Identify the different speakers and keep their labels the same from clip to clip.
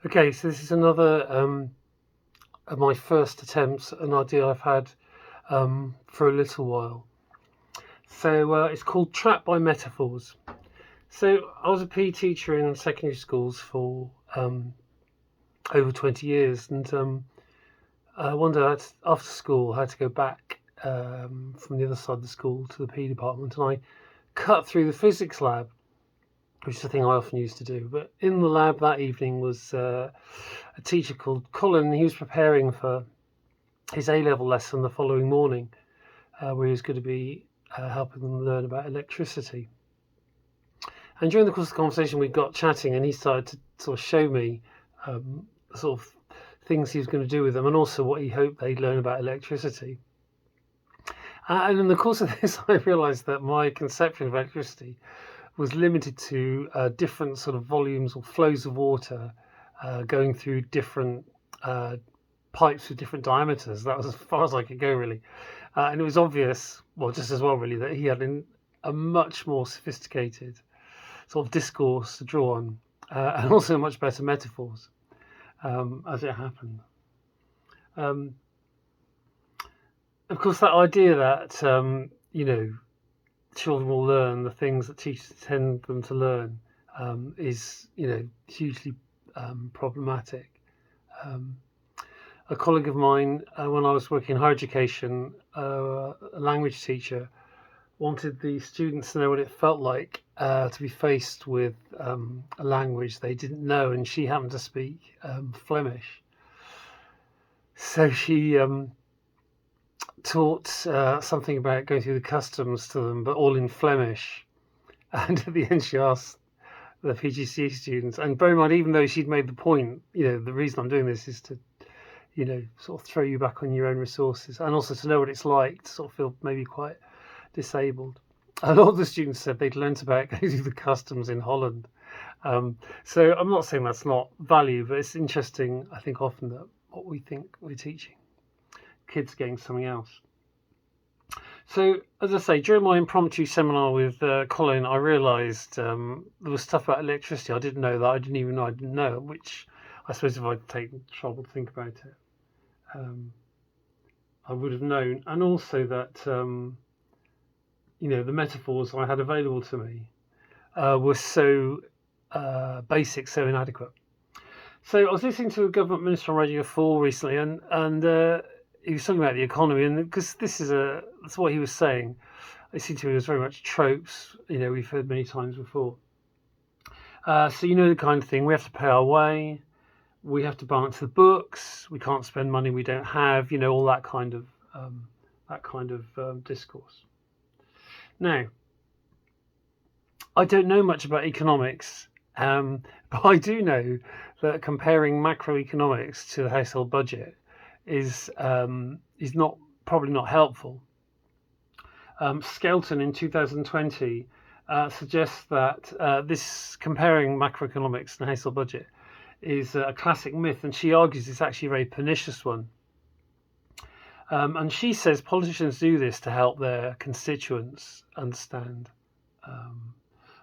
Speaker 1: Okay, so this is another of my first attempts at an idea I've had for a little while. So it's called Trapped by Metaphors. So I was a PE teacher in secondary schools for over 20 years, and one day after school I had to go back from the other side of the school to the PE department, and I cut through the physics lab, which is a thing I often used to do. But in the lab that evening was a teacher called Colin, and he was preparing for his A-level lesson the following morning, where he was going to be helping them learn about electricity. And during the course of the conversation, we got chatting, and he started to sort of show me sort of things he was going to do with them, and also what he hoped they'd learn about electricity. And in the course of this, I realised that my conception of electricity was limited to different sort of volumes or flows of water going through different pipes with different diameters. That was as far as I could go, really. And it was obvious, well, just as well, really, that he had a much more sophisticated sort of discourse to draw on, and also much better metaphors, as it happened. Of course, that idea that, children will learn the things that teachers intend them to learn is, hugely problematic. A colleague of mine, when I was working in higher education, a language teacher, wanted the students to know what it felt like to be faced with a language they didn't know, and she happened to speak Flemish. So she taught something about going through the customs to them, but all in Flemish. And at the end, she asked the PGCE students, and bear in mind, even though she'd made the point, the reason I'm doing this is to, sort of throw you back on your own resources, and also to know what it's like to sort of feel maybe quite disabled. A lot of the students said they'd learnt about going through the customs in Holland. So I'm not saying that's not value, but it's interesting, I think, often that what we think we're teaching, kids getting something else. So, as I say, during my impromptu seminar with Colin, I realised there was stuff about electricity I didn't know that I didn't even know I didn't know, which I suppose if I'd taken trouble to think about it, I would have known. And also that, the metaphors I had available to me were so basic, so inadequate. So I was listening to a government minister on Radio 4 recently, and he was talking about the economy, and because that's what he was saying. It seemed to me was very much tropes, we've heard many times before. So the kind of thing, we have to pay our way, we have to balance the books, we can't spend money we don't have, all that kind of discourse. Now, I don't know much about economics, but I do know that comparing macroeconomics to the household budget is probably not helpful. Skelton in 2020 suggests that this comparing macroeconomics and household budget is a classic myth, and she argues it's actually a very pernicious one. And she says politicians do this to help their constituents understand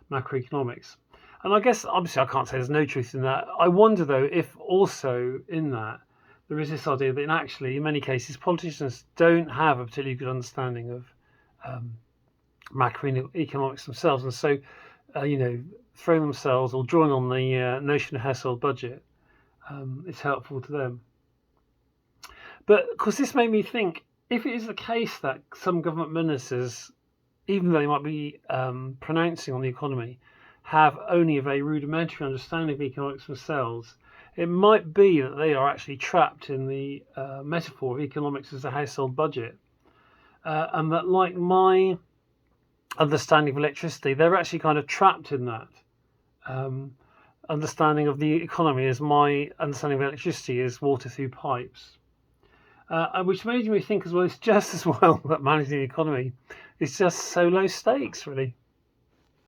Speaker 1: macroeconomics. And I guess, obviously, I can't say there's no truth in that. I wonder, though, if also in that there is this idea that actually, in many cases, politicians don't have a particularly good understanding of macroeconomics themselves. And so, throwing themselves or drawing on the notion of household budget is helpful to them. But, of course, this made me think, if it is the case that some government ministers, even though they might be pronouncing on the economy, have only a very rudimentary understanding of economics themselves, it might be that they are actually trapped in the metaphor of economics as a household budget. And that, like my understanding of electricity, they're actually kind of trapped in that understanding of the economy as my understanding of electricity is water through pipes. Which made me think as well, it's just as well that managing the economy is just so low stakes, really.